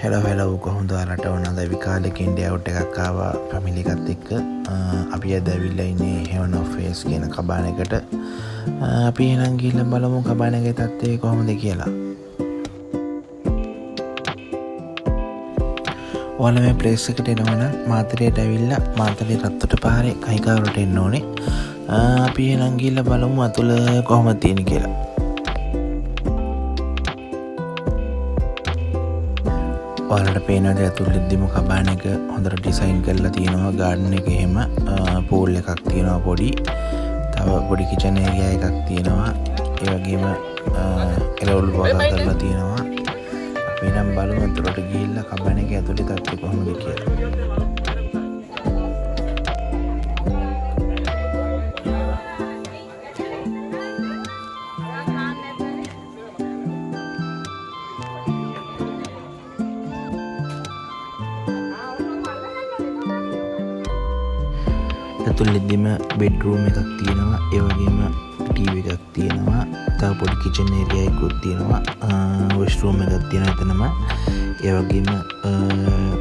Hello කොහොමද ඔයාලට ඕනද විකාලෙක ඉන්ඩියා අවුට් එකක් ආවා ෆැමිලි එකත් එක්ක අපි අද ඇවිල්ලා ඉන්නේ හෙවන් ඔෆ් ෆේස් කියන කබාන එකට අපි එහෙනම් ගිහිල්ලා බලමු කබාන එකේ තත්ත්වය කොහොමද කියලා. ඔයාලා මේ ප්ලේස් එකට එනවා නම් මාතලේට ඇවිල්ලා මාතලේ රත්තොට පාරේ කයිකාවරට එන්න ඕනේ. අපි එහෙනම් ගිහිල්ලා බලමු අතුල කොහොමද තියෙන්නේ කියලා. ඔයාලට පේනවාද ඇතුළෙදිම කබාන එක හොඳට ඩිසයින් කරලා තියෙනවා. ගාඩන් එක එහෙම පූල් එකක් තියෙනවා පොඩි. තව පොඩි කිචන් ඒරියා එකක් තියෙනවා. ඒ වගේම එළවලු වගා කරලා තියෙනවා. අපි නම් බලමු අතුලට ගිහිල්ලා කබාන එක ඇතුලේ තත්ත්වය කොහොමද කියලා. ඇතුළෙදිම බෙඩ්රූම් එකක් තියෙනවා. ඒ වගේම ටීවී එකක් තියෙනවා. තව පොඩි කිචන් ඒරියා එකක් තියෙනවා. වොෂ්රූම් එකක් තියෙනවා එතනම. ඒ වගේම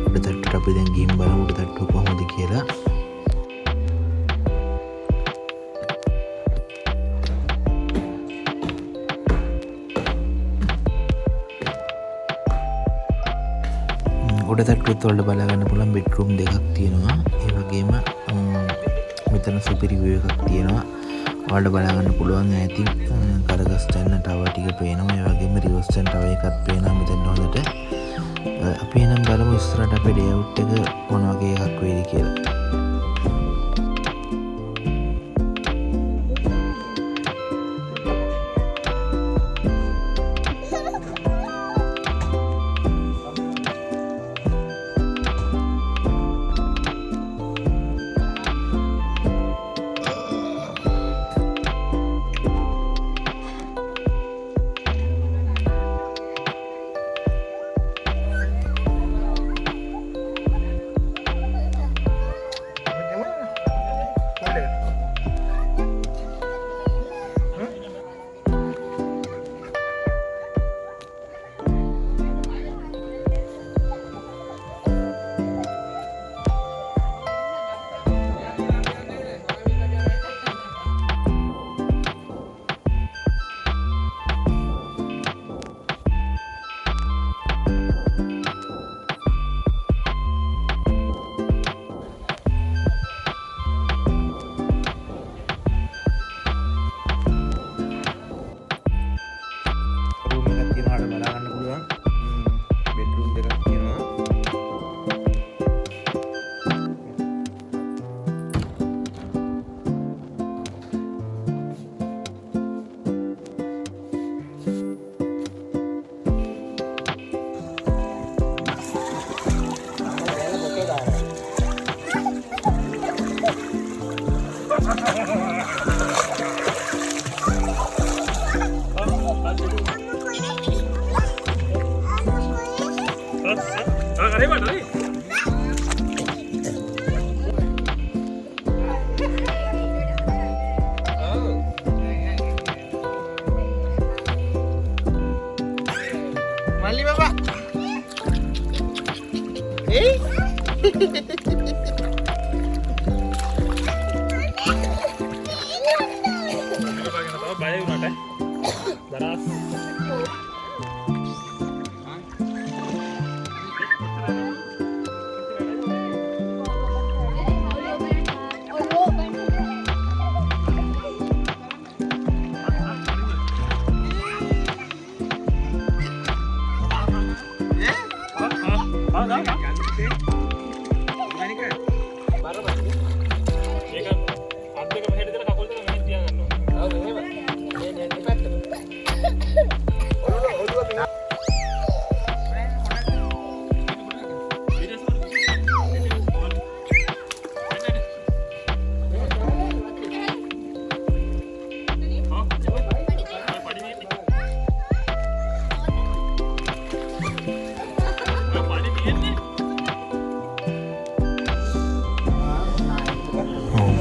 උඩ තට්ටුවට අපි දැන් ගිහින් බලමු උඩ තට්ටුව කොහොමද කියලා. උඩ තට්ටුවත් වලට බලා ගන්න පුළුවන් බෙඩ්රූම් දෙකක් තියෙනවා. ඒ වගේම මෙතන සුපිරි විව් එකක් තියෙනවා. ඔයාලට බලා ගන්න පුළුවන් ඈතින් කරගස්ටන් ටවර් ටික පේනවා. ඒ වගේම රිවර්ස්ටන් ටවර් එකක් පේනවා මෙතන හොඳට. අපි එනම් බලමු ඉස්සරහට අපේ ඩේ අවුට් එක මොන වගේ එකක් වේද කියලා. Mali Bapak.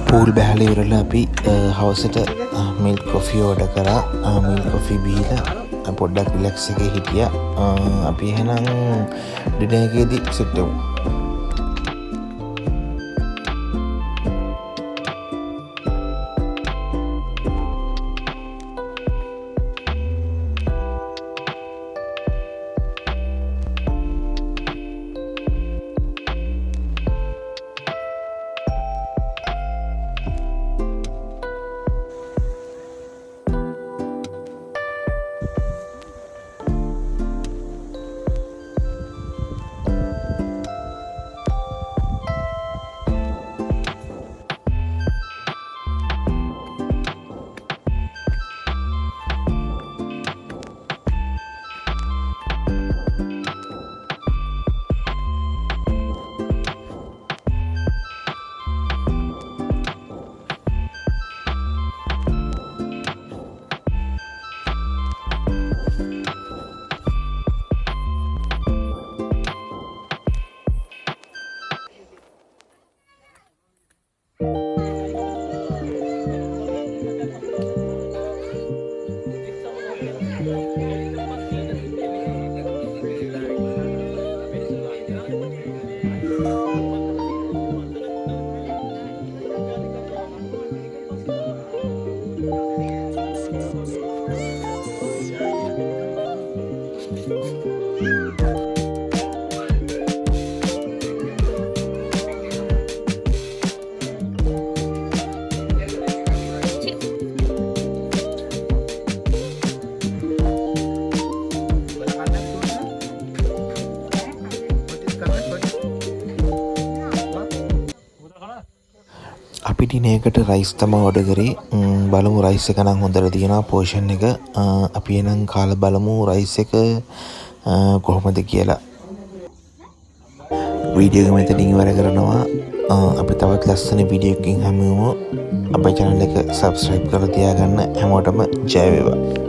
පූල් බැහල ඉවරලා අපි හවසට මිල්ක් කොෆි ඕඩර් කරා. මිල්ක් කොෆි බීලා පොඩ්ඩක් රිලැක්ස් එකේ හිටියා. අපි එහෙනම් ඩිනර් එකේදී සෙට් වෙමු. අපි ඩිනේකට රයිස් තමයි ඕඩර් කරේ. බලමු රයිස් එක නම් හොඳට තියෙනවා පෝෂන් එක. අපි එනම් කාලා බලමු රයිස් එක කොහොමද කියලා. වීඩියෝ එක මෙතනින් ඉවර කරනවා. අපි තවත් ලස්සන වීඩියෝ එකකින් හමු වෙමු. අපේ channel එක subscribe කරලා තියාගන්න. හැමෝටම ජය වේවා.